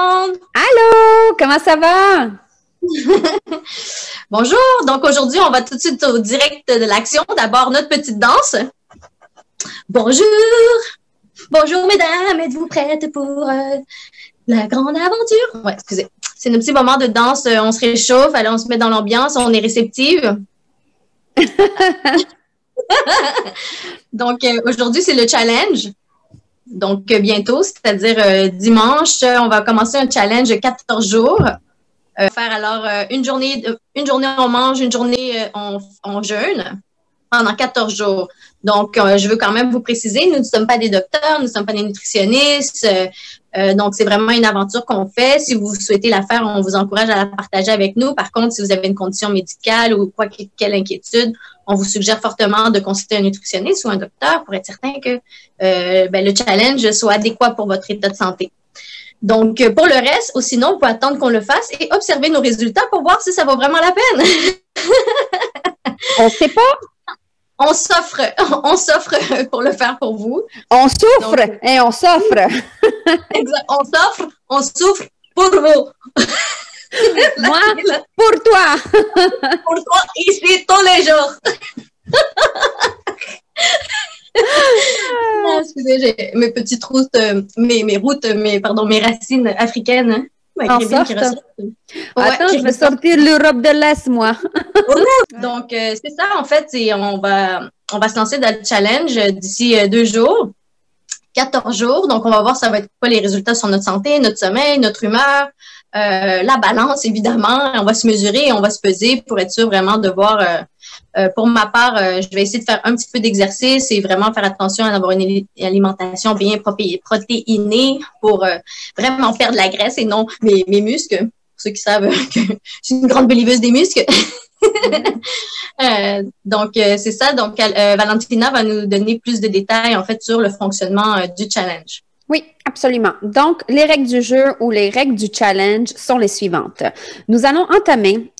monde! Allô, comment ça va? Bonjour! Donc aujourd'hui, on va tout de suite au direct de l'action. D'abord, notre petite danse. Bonjour! Bonjour mesdames, êtes-vous prêtes pour la grande aventure? Ouais, excusez. C'est notre petit moment de danse, on se réchauffe, allez, on se met dans l'ambiance, on est réceptive. Donc aujourd'hui, c'est le challenge. Donc bientôt, c'est-à-dire dimanche, on va commencer un challenge de 14 jours. Faire alors une journée on mange, une journée on jeûne pendant 14 jours. Donc, je veux quand même vous préciser, nous ne sommes pas des docteurs, nous ne sommes pas des nutritionnistes. Donc, c'est vraiment une aventure qu'on fait. Si vous souhaitez la faire, on vous encourage à la partager avec nous. Par contre, si vous avez une condition médicale ou quelle inquiétude, on vous suggère fortement de consulter un nutritionniste ou un docteur pour être certain que le challenge soit adéquat pour votre état de santé. Donc, pour le reste, ou sinon, vous pouvez attendre qu'on le fasse et observer nos résultats pour voir si ça vaut vraiment la peine. On ne sait pas. On s'offre pour le faire pour vous. On souffre et on s'offre. Exact. On souffre pour vous. Moi, pour toi. Pour toi, ici, tous les jours. Excusez, j'ai mes petites routes, mes racines africaines. Hein? Attends, je vais sortir l'Europe de l'Est, moi. Donc, c'est ça, en fait, on va se lancer dans le challenge d'ici 2 jours, 14 jours. Donc, on va voir ça va être quoi les résultats sur notre santé, notre sommeil, notre humeur, la balance, évidemment. On va se mesurer et on va se peser pour être sûr vraiment de voir. Pour ma part, je vais essayer de faire un petit peu d'exercice et vraiment faire attention à avoir une alimentation bien protéinée pour vraiment perdre la graisse et non mes muscles. Pour ceux qui savent que je suis une grande believeuse des muscles. Donc, c'est ça. Donc, Valentina va nous donner plus de détails, en fait, sur le fonctionnement du challenge. Oui, absolument. Donc, les règles du jeu ou les règles du challenge sont les suivantes. Nous allons entamer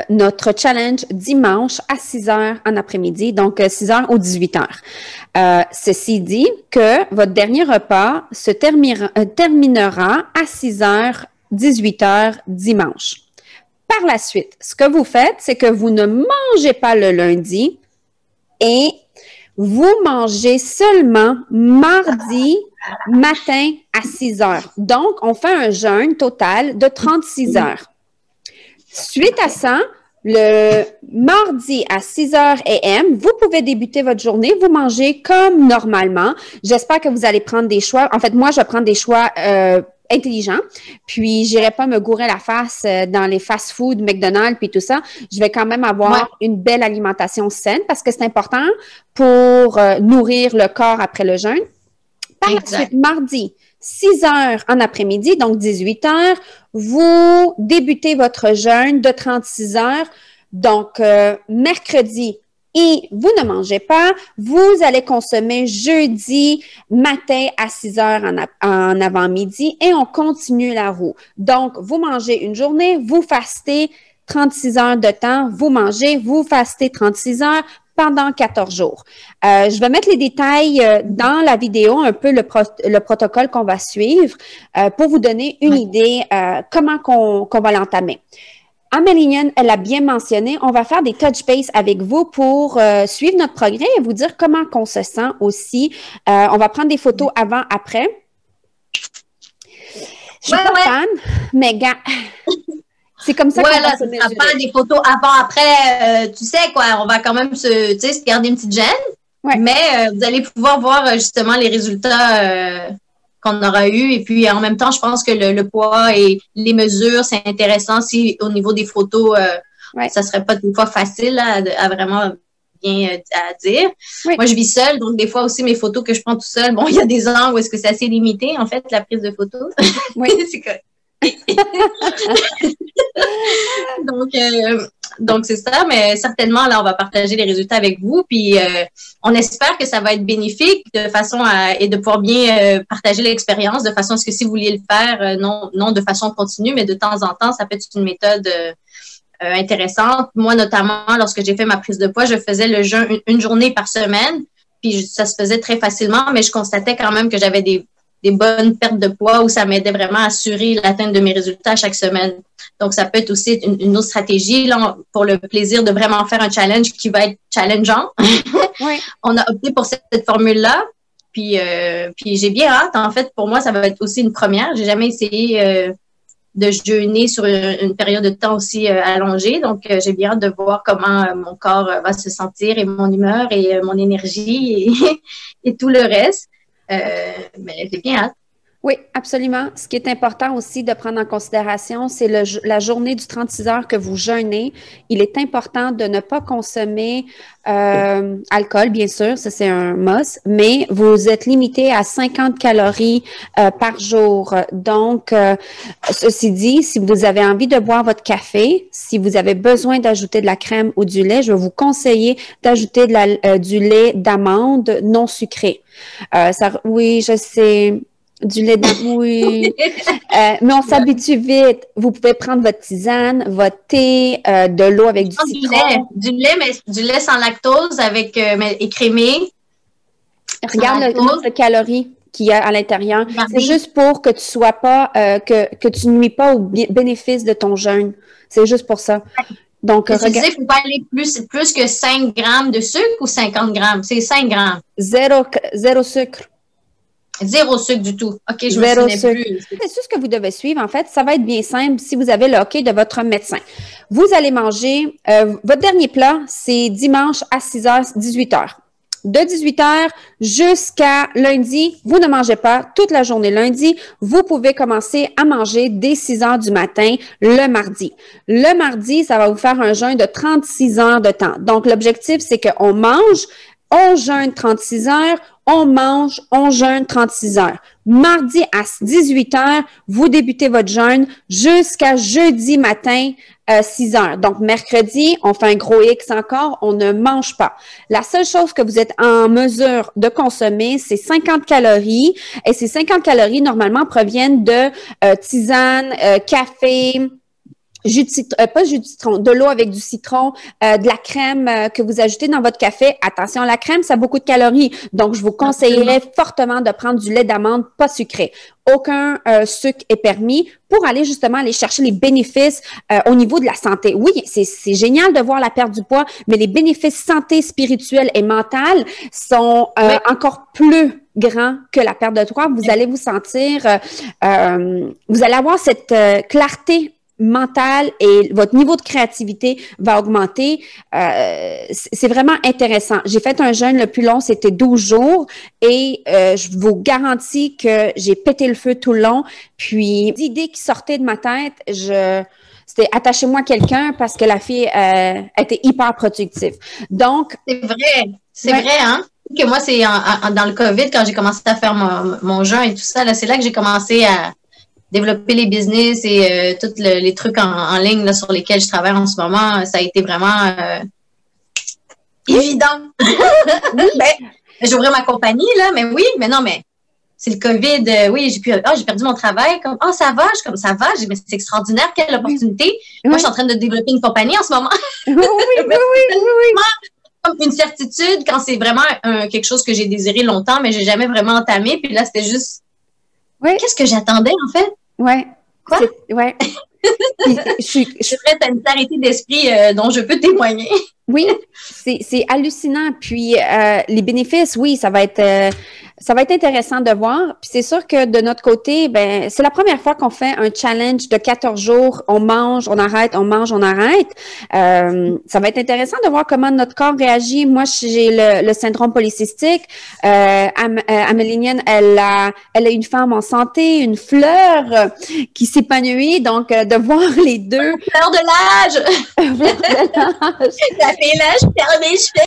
notre challenge dimanche à 6 heures en après-midi, donc 6 heures ou 18 heures. Ceci dit que votre dernier repas se terminera à 6 heures, 18 heures dimanche. Par la suite, ce que vous faites, c'est que vous ne mangez pas le lundi et vous mangez seulement mardi matin à 6 heures. Donc, on fait un jeûne total de 36 heures. Suite à ça, le mardi à 6 heures AM, vous pouvez débuter votre journée, vous mangez comme normalement. J'espère que vous allez prendre des choix. En fait, moi, je vais prendre des choix intelligents. Puis, j'irai pas me gourer la face dans les fast-food, McDonald's, puis tout ça. Je vais quand même avoir une belle alimentation saine parce que c'est important pour nourrir le corps après le jeûne. Par la suite, mardi, 6 heures en après-midi, donc 18 heures, vous débutez votre jeûne de 36 heures. Donc, mercredi, et vous ne mangez pas, vous allez consommer jeudi matin à 6 heures en avant-midi et on continue la roue. Donc, vous mangez une journée, vous fastez 36 heures de temps, vous mangez, vous fastez 36 heures, pendant 14 jours. Je vais mettre les détails dans la vidéo, un peu le protocole qu'on va suivre pour vous donner une idée comment qu'on va l'entamer. Amélie, elle a bien mentionné, on va faire des touch base avec vous pour suivre notre progrès et vous dire comment qu'on se sent aussi. On va prendre des photos avant-après. Je suis pas fan, mais gars... C'est comme ça qu'on va se mesurer. Pas des photos avant-après, tu sais quoi, on va quand même se garder une petite gêne, mais vous allez pouvoir voir justement les résultats qu'on aura eu et puis en même temps, je pense que le poids et les mesures, c'est intéressant si au niveau des photos, ça serait pas des fois facile à vraiment bien à dire. Moi, je vis seule, donc des fois aussi mes photos que je prends tout seul, bon, il y a des angles où est-ce que c'est assez limité en fait, la prise de photos. Oui. C'est correct. Donc c'est ça, mais certainement là on va partager les résultats avec vous, puis on espère que ça va être bénéfique de façon et de pouvoir bien partager l'expérience de façon à ce que si vous vouliez le faire, non de façon continue, mais de temps en temps, ça peut être une méthode intéressante. Moi notamment, lorsque j'ai fait ma prise de poids, je faisais le jeûne une journée par semaine, puis ça se faisait très facilement, mais je constatais quand même que j'avais des des bonnes pertes de poids où ça m'aidait vraiment à assurer l'atteinte de mes résultats chaque semaine. Donc, ça peut être aussi une autre stratégie là, pour le plaisir de vraiment faire un challenge qui va être challengeant. Oui. On a opté pour cette formule-là. Puis j'ai bien hâte. En fait, pour moi, ça va être aussi une première. J'ai jamais essayé de jeûner sur une période de temps aussi allongée. Donc, j'ai bien hâte de voir comment mon corps va se sentir et mon humeur et mon énergie et tout le reste. Mais j'ai bien hâte. Oui, absolument. Ce qui est important aussi de prendre en considération, c'est la journée du 36 heures que vous jeûnez. Il est important de ne pas consommer alcool, bien sûr, ça c'est un must, mais vous êtes limité à 50 calories par jour. Donc, ceci dit, si vous avez envie de boire votre café, si vous avez besoin d'ajouter de la crème ou du lait, je vais vous conseiller d'ajouter du lait d'amande non sucré. Oui, je sais. Du lait d'amande, oui. Mais on s'habitue vite. Vous pouvez prendre votre tisane, votre thé, de l'eau avec du citron. Du lait, mais du lait sans lactose avec écrémé. Regarde le nombre de calories qu'il y a à l'intérieur. C'est juste pour que tu sois pas, que tu nuis pas au bénéfice de ton jeûne. C'est juste pour ça. Donc, il ne faut pas aller plus que 5 grammes de sucre ou 50 grammes? C'est 5 grammes. Zéro sucre. Zéro sucre du tout. OK, je me souvenais plus. C'est ce que vous devez suivre. En fait, ça va être bien simple si vous avez le OK de votre médecin. Vous allez manger, votre dernier plat, c'est dimanche à 6h, 18h. De 18h jusqu'à lundi, vous ne mangez pas toute la journée lundi. Vous pouvez commencer à manger dès 6h du matin le mardi. Le mardi, ça va vous faire un jeûne de 36 heures de temps. Donc, l'objectif, c'est qu'on mange, on jeûne 36 heures, on mange, on jeûne 36 heures. Mardi à 18 heures, vous débutez votre jeûne jusqu'à jeudi matin, 6 heures. Donc, mercredi, on fait un gros X encore, on ne mange pas. La seule chose que vous êtes en mesure de consommer, c'est 50 calories. Et ces 50 calories, normalement, proviennent de tisane, café, jus de citron, pas jus de citron, de l'eau avec du citron, de la crème que vous ajoutez dans votre café. Attention, la crème, ça a beaucoup de calories. Donc, je vous conseillerais fortement de prendre du lait d'amande pas sucré. Aucun sucre est permis pour aller justement aller chercher les bénéfices au niveau de la santé. Oui, c'est génial de voir la perte du poids, mais les bénéfices santé spirituelle et mentale sont encore plus grands que la perte de poids. Vous allez vous sentir, vous allez avoir cette clarté mentale et votre niveau de créativité va augmenter. C'est vraiment intéressant. J'ai fait un jeûne le plus long, c'était 12 jours et je vous garantis que j'ai pété le feu tout le long. Puis, l'idée qui sortait de ma tête, c'était attachez-moi à quelqu'un parce que la fille était hyper productive. Donc, c'est vrai, hein? Que moi, c'est dans le COVID, quand j'ai commencé à faire mon jeûne et tout ça, là, c'est là que j'ai commencé à développer les business et tous les trucs en ligne là, sur lesquels je travaille en ce moment. Ça a été vraiment évident. J'ai ouvert ma compagnie, là, mais oui, mais non, mais c'est le COVID. Oui, j'ai perdu mon travail. Comme, ça va? Ça va? Mais c'est extraordinaire, quelle opportunité. Oui. Moi, je suis en train de développer une compagnie en ce moment. Oui. Comme une certitude quand c'est vraiment quelque chose que j'ai désiré longtemps, mais j'ai jamais vraiment entamé. Puis là, c'était juste, qu'est-ce que j'attendais, en fait? Ouais. Quoi? Ouais. je suis prête à une clarité d'esprit dont je peux témoigner. Oui, c'est hallucinant. Puis les bénéfices, oui, ça va être intéressant de voir. Puis c'est sûr que de notre côté, ben c'est la première fois qu'on fait un challenge de 14 jours. On mange, on arrête, on mange, on arrête. Ça va être intéressant de voir comment notre corps réagit. Moi, j'ai le syndrome polycystique. Amélinienne, elle a une femme en santé, une fleur qui s'épanouit. Donc, de voir les deux. Fleur de l'âge! Fleur de l'âge! Ça fait l'âge, je perds mes cheveux!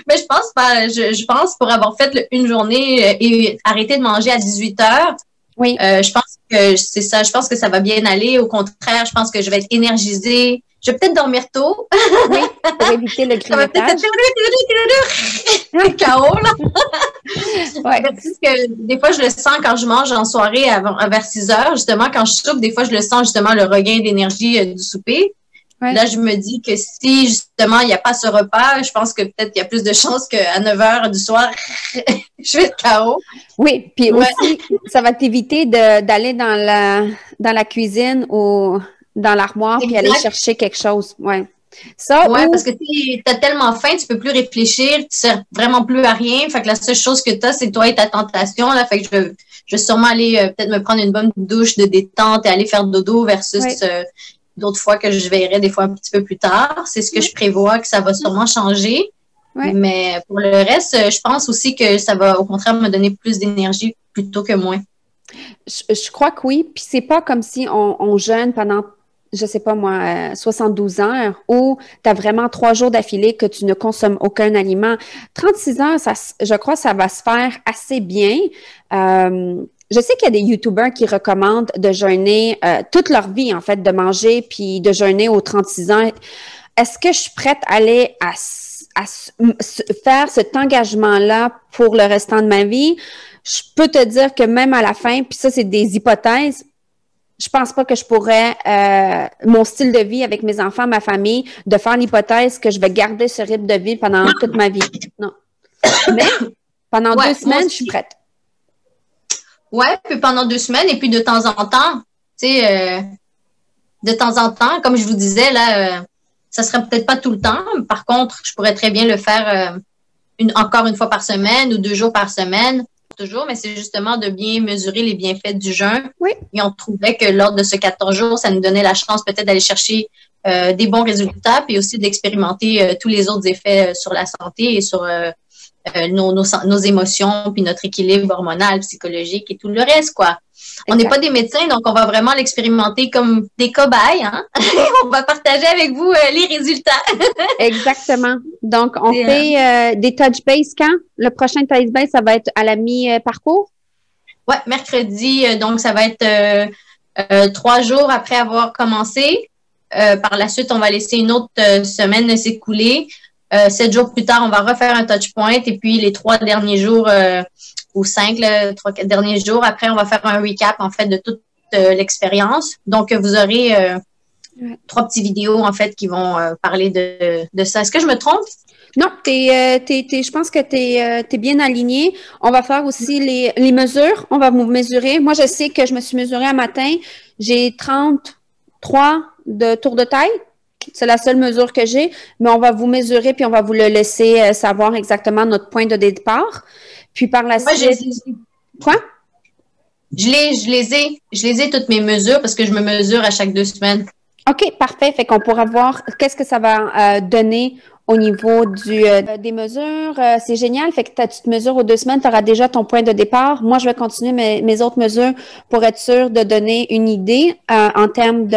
Mais je pense pas. Je pense pour avoir fait une journée et arrêter de manger à 18 heures, oui. Je pense que c'est ça. Je pense que ça va bien aller. Au contraire, je pense que je vais être énergisée. Je vais peut-être dormir tôt. Oui, pour éviter le grignotage. Le chaos, là. Ouais. Parce que des fois, je le sens quand je mange en soirée vers 6 heures. Justement, quand je soupe, des fois, je le sens justement le regain d'énergie du souper. Ouais. Là, je me dis que si, justement, il n'y a pas ce repas, je pense que peut-être qu'il y a plus de chances qu'à 9 heures du soir, je vais être KO. Oui, puis Ouais. aussi, ça va t'éviter d'aller dans la cuisine ou dans l'armoire puis aller Exact. chercher quelque chose. Ouais. Ça Ouais, ou parce que tu as tellement faim, tu peux plus réfléchir, tu sers vraiment plus à rien. Fait que la seule chose que tu as, c'est toi et ta tentation. Là. Fait que je vais sûrement aller peut-être me prendre une bonne douche de détente et aller faire dodo versus ouais. d'autres fois que je verrai des fois un petit peu plus tard. C'est ce que je prévois que ça va sûrement changer. Ouais. Mais pour le reste, je pense aussi que ça va au contraire me donner plus d'énergie plutôt que moins. Je crois que oui. Puis c'est pas comme si on jeûne pendant, je sais pas moi, 72 heures ou tu as vraiment 3 jours d'affilée que tu ne consommes aucun aliment. 36 heures, je crois que ça va se faire assez bien. Je sais qu'il y a des YouTubers qui recommandent de jeûner toute leur vie, en fait, de manger puis de jeûner aux 36 heures. Est-ce que je suis prête à aller faire cet engagement-là pour le restant de ma vie? Je peux te dire que même à la fin, puis ça, c'est des hypothèses, je pense pas que je pourrais, mon style de vie avec mes enfants, ma famille, de faire l'hypothèse que je vais garder ce rythme de vie pendant toute ma vie. Non. Mais pendant 2 semaines, je suis prête. Ouais, puis pendant 2 semaines, et puis de temps en temps, tu sais, de temps en temps, comme je vous disais, là, ça serait peut-être pas tout le temps. Par contre, je pourrais très bien le faire encore une fois par semaine ou 2 jours par semaine. Toujours, mais c'est justement de bien mesurer les bienfaits du jeûne. Oui. Et on trouvait que lors de ce 14 jours, ça nous donnait la chance peut-être d'aller chercher des bons résultats, puis aussi d'expérimenter tous les autres effets sur la santé et sur nos émotions, puis notre équilibre hormonal, psychologique et tout le reste, quoi. On n'est pas des médecins, donc on va vraiment l'expérimenter comme des cobayes. Hein? On va partager avec vous les résultats. Exactement. Donc, on fait des touch base quand? Le prochain touch base, ça va être à la mi-parcours? Oui, mercredi. Donc, ça va être 3 jours après avoir commencé. Par la suite, on va laisser une autre semaine s'écouler. 7 jours plus tard, on va refaire un touch point. Et puis, les 3 derniers jours ou 5, 3-4 derniers jours, après, on va faire un recap, en fait, de toute l'expérience. Donc, vous aurez 3 petites vidéos, en fait, qui vont parler de ça. Est-ce que je me trompe? Non, je pense que tu es bien aligné. On va faire aussi les mesures. On va vous mesurer. Moi, je sais que je me suis mesurée un matin. J'ai 33 de tour de taille. C'est la seule mesure que j'ai, mais on va vous mesurer puis on va vous le laisser savoir exactement notre point de départ. Puis par la suite… Quoi? Je les ai toutes mes mesures parce que je me mesure à chaque 2 semaines. OK, parfait. Fait qu'on pourra voir qu'est-ce que ça va donner au niveau des mesures. C'est génial. Fait que tu te mesures aux 2 semaines, tu auras déjà ton point de départ. Moi, je vais continuer mes autres mesures pour être sûre de donner une idée en termes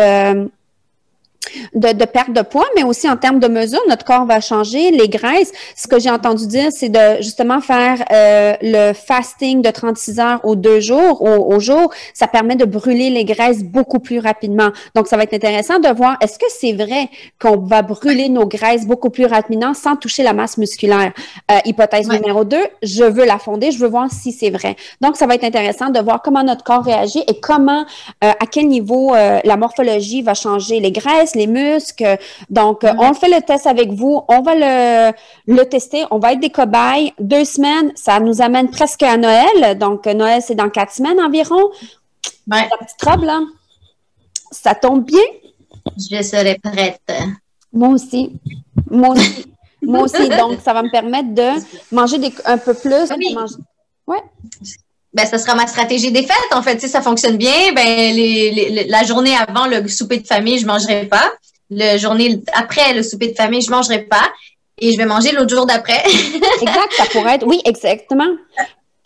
de perte de poids, mais aussi en termes de mesure, notre corps va changer. Les graisses, ce que j'ai entendu dire, c'est de justement faire le fasting de 36 heures aux 2 jours, au jour. Ça permet de brûler les graisses beaucoup plus rapidement. Donc, ça va être intéressant de voir, est-ce que c'est vrai qu'on va brûler nos graisses beaucoup plus rapidement sans toucher la masse musculaire? Hypothèse numéro 2, je veux la fonder, je veux voir si c'est vrai. Donc, ça va être intéressant de voir comment notre corps réagit et comment, à quel niveau la morphologie va changer les graisses, les muscles. Donc, on fait le test avec vous. On va le tester. On va être des cobayes. 2 semaines, ça nous amène presque à Noël. Donc, Noël, c'est dans 4 semaines environ. Ouais. La petite robe, là, ça tombe bien? Je serai prête. Moi aussi. Moi aussi. Moi aussi. Donc, ça va me permettre de manger un peu plus. Oui. Ouais. Ben, ça sera ma stratégie des fêtes, en fait. Si ça fonctionne bien, ben, la journée avant le souper de famille, je ne mangerai pas. La journée après le souper de famille, je ne mangerai pas. Et je vais manger l'autre jour d'après. Exact, ça pourrait être. Oui, exactement.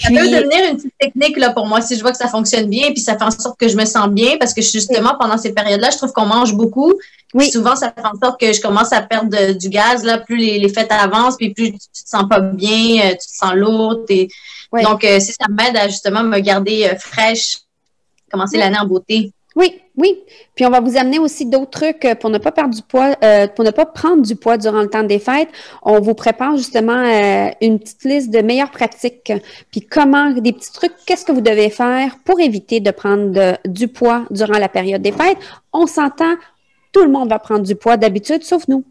Ça peut devenir une petite technique là, pour moi si je vois que ça fonctionne bien. Puis ça fait en sorte que je me sens bien parce que justement, pendant ces périodes-là, je trouve qu'on mange beaucoup. Oui. Puis souvent, ça fait en sorte que je commence à perdre du gaz. Là, plus les fêtes avancent, puis plus tu te sens pas bien, tu te sens lourde. Oui. Donc, si ça m'aide à justement me garder fraîche, commencer l'année en beauté. Oui, oui. Puis on va vous amener aussi d'autres trucs pour ne pas perdre du poids, pour ne pas prendre du poids durant le temps des fêtes. On vous prépare justement une petite liste de meilleures pratiques. Puis comment, des petits trucs, qu'est-ce que vous devez faire pour éviter de prendre du poids durant la période des fêtes. On s'entend, tout le monde va prendre du poids d'habitude, sauf nous.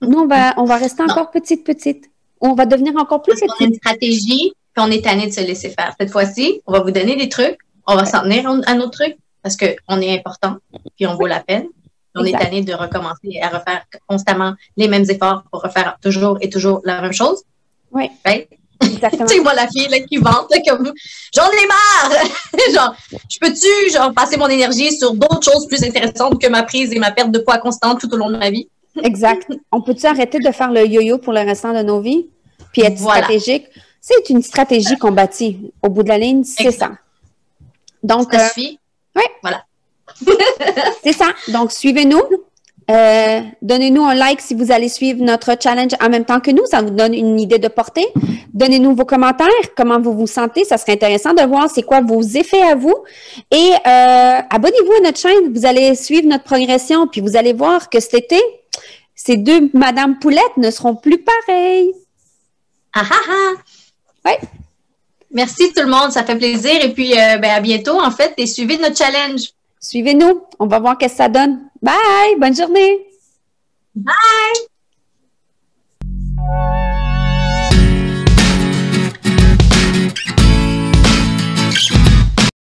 Nous, on va rester encore petite. On va devenir encore plus petite. On a une stratégie, puis on est tanné de se laisser faire. Cette fois-ci, on va vous donner des trucs, on va s'en tenir à nos trucs, parce qu'on est important, puis on vaut la peine. On est tanné de recommencer à refaire constamment les mêmes efforts pour refaire toujours et toujours la même chose. Oui. Right? Exactement. Tu sais, moi, la fille là, qui vante, là, comme j'en ai marre! Genre, je peux-tu passer mon énergie sur d'autres choses plus intéressantes que ma prise et ma perte de poids constante tout au long de ma vie? Exact. On peut-tu arrêter de faire le yo-yo pour le restant de nos vies? Puis être stratégique? C'est une stratégie qu'on bâtit. Au bout de la ligne, c'est ça. Donc, ça suffit. Oui. Voilà. C'est ça. Donc, suivez-nous. Donnez-nous un like si vous allez suivre notre challenge en même temps que nous. Ça vous donne une idée de portée. Donnez-nous vos commentaires, comment vous vous sentez. Ça serait intéressant de voir c'est quoi vos effets à vous. Et abonnez-vous à notre chaîne. Vous allez suivre notre progression. Puis vous allez voir que cet été, ces deux Madame Poulette ne seront plus pareilles. Ah ah ah! Oui. Merci tout le monde, ça fait plaisir. Et puis, à bientôt, en fait, et suivez notre challenge. Suivez-nous. On va voir qu'est-ce que ça donne. Bye! Bonne journée! Bye!